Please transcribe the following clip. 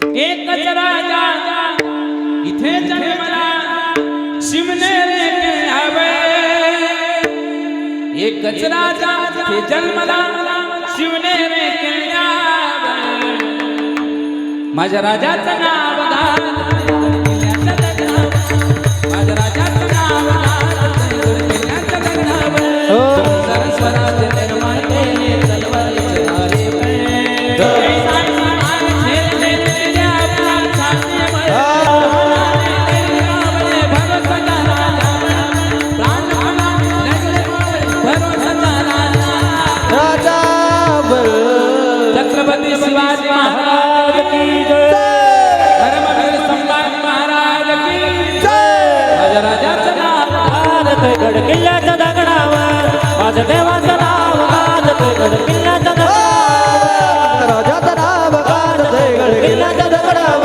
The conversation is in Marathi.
एकच राजा इथे जन्मला शिवनेर किल्ल्यावर एकच राजा इथे जन्मला शिवनेर किल्ल्यावर माझ्या राजाचं नाव घाल किल्ल्याच्या दगडावर माझ्या राजाचं नाव घाल किल्ल्याच्या दगडावर सरस्वराज निर्माण केले तलवारीचे धारेवर छत्रपती शिवाजी महाराज की जय धर्मवीर संभाजी महाराज की जय माझ्या राजाचं नाव घालतोय गड किल्ल्याच्या दगडावर माझं देवाचं नाव घालतोय गड किल्ल्याच्या दगडावर राजाचं नाव घालतोय गड किल्ल्याच्या दगडावर